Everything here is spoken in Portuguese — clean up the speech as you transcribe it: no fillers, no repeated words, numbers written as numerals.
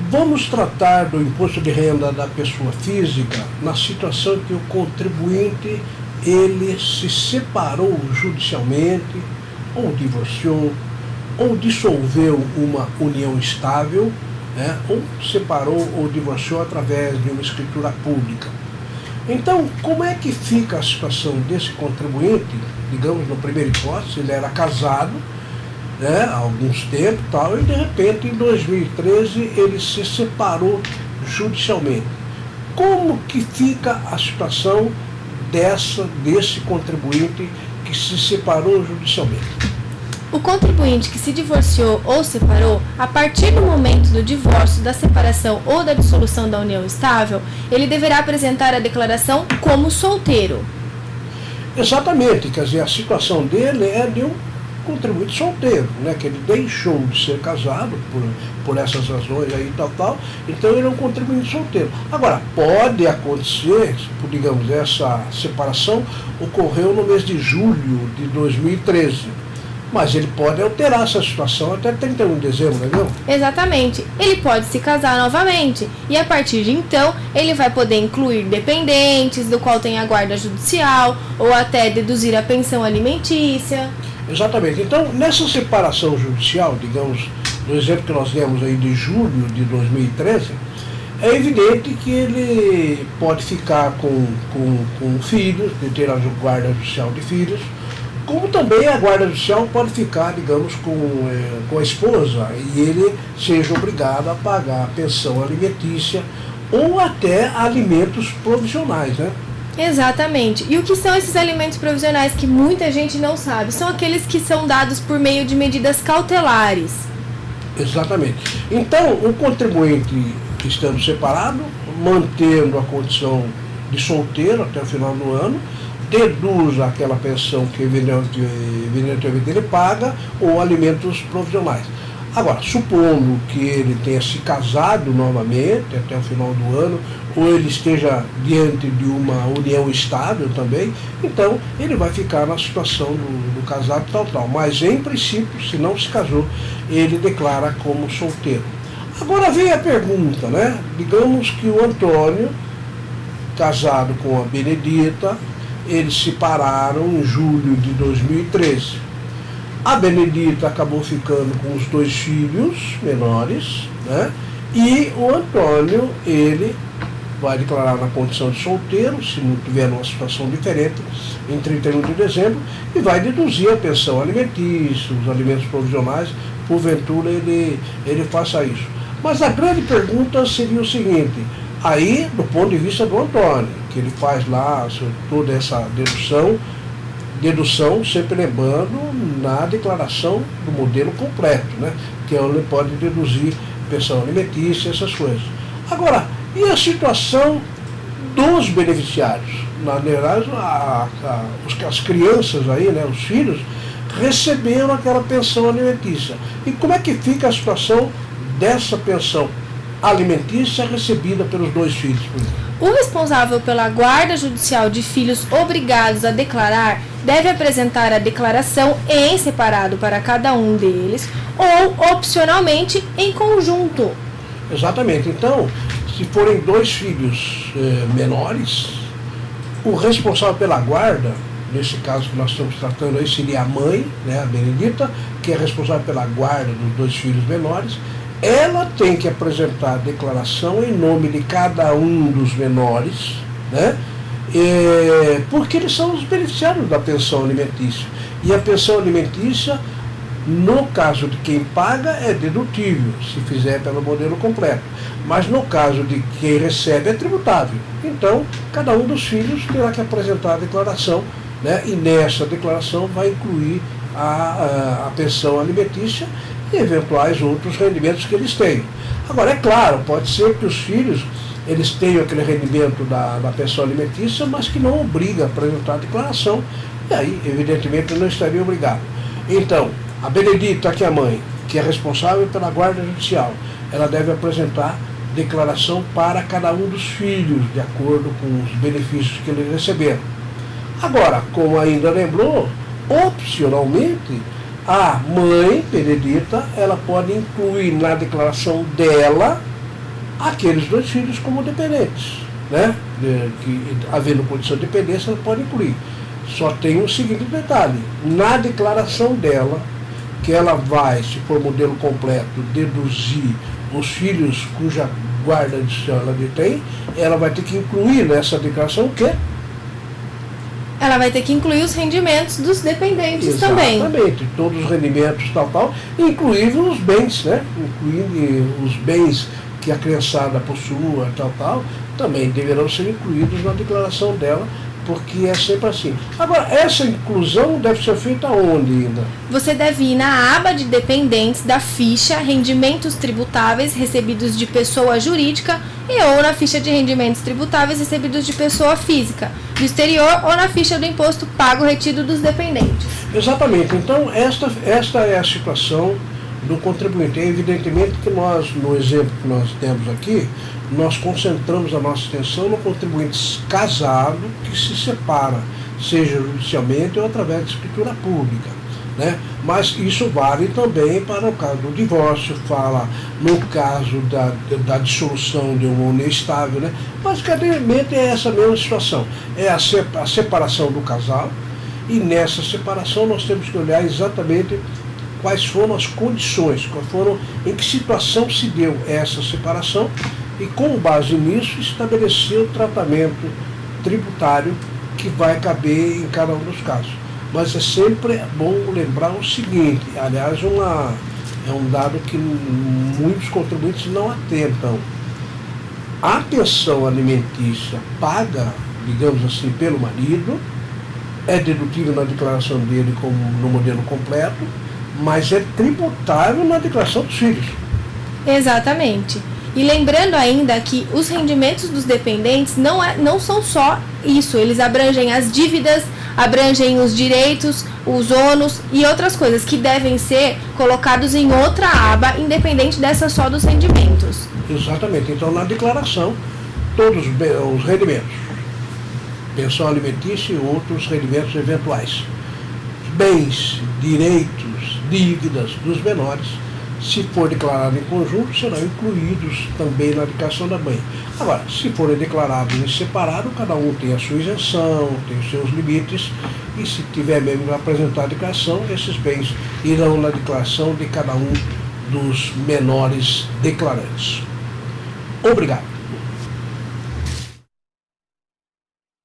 Vamos tratar do imposto de renda da pessoa física na situação que o contribuinte ele se separou judicialmente, ou divorciou, ou dissolveu uma união estável, né, ou separou ou divorciou através de uma escritura pública. Então, como é que fica a situação desse contribuinte? Digamos, no primeiro hipótese, ele era casado, né, há alguns tempos tal, e de repente em 2013 ele se separou judicialmente. Como que fica a situação desse contribuinte que se separou judicialmente? O contribuinte que se divorciou ou separou, a partir do momento do divórcio, da separação ou da dissolução da união estável, ele deverá apresentar a declaração como solteiro. Exatamente, quer dizer, a situação dele é de um contribuinte solteiro, né, que ele deixou de ser casado por essas razões aí tal, então ele é um contribuinte solteiro. Agora, pode acontecer, digamos, essa separação ocorreu no mês de julho de 2013, mas ele pode alterar essa situação até 31 de dezembro, não é mesmo? Exatamente. Ele pode se casar novamente e a partir de então ele vai poder incluir dependentes, do qual tem a guarda judicial, ou até deduzir a pensão alimentícia. Exatamente. Então, nessa separação judicial, digamos, no exemplo que nós demos aí de julho de 2013, é evidente que ele pode ficar com filhos, de ter a guarda judicial de filhos, como também a guarda judicial pode ficar, digamos, com a esposa e ele seja obrigado a pagar a pensão alimentícia ou até alimentos provisionais, né? Exatamente. E o que são esses alimentos provisionais que muita gente não sabe? São aqueles que são dados por meio de medidas cautelares. Exatamente. Então, o contribuinte estando separado, mantendo a condição de solteiro até o final do ano, deduz aquela pensão que evidentemente ele paga ou alimentos provisionais. Agora, supondo que ele tenha se casado novamente até o final do ano, ou ele esteja diante de uma união estável também, então ele vai ficar na situação do casado tal. Mas, em princípio, se não se casou, ele declara como solteiro. Agora vem a pergunta, né? Digamos que o Antônio, casado com a Benedita, eles se separaram em julho de 2013. A Benedita acabou ficando com os 2 filhos menores, né? E o Antônio, ele vai declarar na condição de solteiro, se não tiver uma situação diferente, em 31 de dezembro, e vai deduzir a pensão alimentícia, os alimentos provisionais, porventura ele faça isso. Mas a grande pergunta seria o seguinte, aí do ponto de vista do Antônio, que ele faz lá toda essa dedução sempre lembrando na declaração do modelo completo, né? Que é onde ele pode deduzir pensão alimentícia, essas coisas. Agora, e a situação dos beneficiários? Na verdade, as crianças aí, né, os filhos, receberam aquela pensão alimentícia. E como é que fica a situação dessa pensão alimentícia recebida pelos 2 filhos, por exemplo? O responsável pela guarda judicial de filhos obrigados a declarar deve apresentar a declaração em separado para cada um deles ou, opcionalmente, em conjunto. Exatamente. Então, se forem 2 filhos menores, o responsável pela guarda, nesse caso que nós estamos tratando aí, seria a mãe, né, a Benedita, que é responsável pela guarda dos 2 filhos menores. Ela tem que apresentar a declaração em nome de cada um dos menores, né? Porque eles são os beneficiários da pensão alimentícia. E a pensão alimentícia, no caso de quem paga, é dedutível, se fizer pelo modelo completo. Mas no caso de quem recebe, é tributável. Então, cada um dos filhos terá que apresentar a declaração, né? E nessa declaração vai incluir a pensão alimentícia e eventuais outros rendimentos que eles tenham. Agora, é claro, pode ser que os filhos eles tenham aquele rendimento da pensão alimentícia, mas que não obriga a apresentar a declaração, e aí, evidentemente, não estaria obrigado. Então, a Benedita, que é a mãe, que é responsável pela guarda judicial, ela deve apresentar declaração para cada um dos filhos, de acordo com os benefícios que eles receberam. Agora, como ainda lembrou, opcionalmente, a mãe, Benedita, ela pode incluir na declaração dela, aqueles 2 filhos como dependentes, né? Que, havendo condição de dependência, ela pode incluir. Só tem um seguinte detalhe: na declaração dela, que ela vai, se for modelo completo, deduzir os filhos cuja guarda judicial ela detém, ela vai ter que incluir nessa declaração o quê? Ela vai ter que incluir os rendimentos dos dependentes também. Exatamente, todos os rendimentos, incluindo os bens, né? Incluindo os bens que a criançada possua, também deverão ser incluídos na declaração dela, porque é sempre assim. Agora, essa inclusão deve ser feita onde ainda? Você deve ir na aba de dependentes da ficha Rendimentos Tributáveis Recebidos de Pessoa Jurídica ou na ficha de Rendimentos Tributáveis Recebidos de Pessoa Física do exterior ou na ficha do Imposto Pago Retido dos Dependentes. Exatamente. Então, esta é a situação do contribuinte. É evidentemente que nós, no exemplo que nós temos aqui, nós concentramos a nossa atenção no contribuinte casado que se separa, seja judicialmente ou através de escritura pública, né? Mas isso vale também para o caso do divórcio, fala no caso da dissolução de uma união estável, né? Basicamente é essa mesma situação, é a separação do casal, e nessa separação nós temos que olhar exatamente quais foram as condições, em que situação se deu essa separação, e com base nisso estabelecer o tratamento tributário que vai caber em cada um dos casos. Mas é sempre bom lembrar o seguinte, aliás, é um dado que muitos contribuintes não atentam. A pensão alimentícia paga, digamos assim, pelo marido, é dedutível na declaração dele como no modelo completo, mas é tributável na declaração dos filhos. Exatamente. E lembrando ainda que os rendimentos dos dependentes não são só isso, eles abrangem as dívidas, abrangem os direitos, os ônus e outras coisas que devem ser colocados em outra aba, independente dessa só dos rendimentos. Exatamente. Então, na declaração, todos os rendimentos, pensão alimentícia e outros rendimentos eventuais, bens, direitos, dívidas dos menores, se for declarado em conjunto, serão incluídos também na declaração da mãe. Agora, se forem declarados em separado, cada um tem a sua isenção, tem os seus limites, e se tiver mesmo apresentado a declaração, esses bens irão na declaração de cada um dos menores declarantes. Obrigado.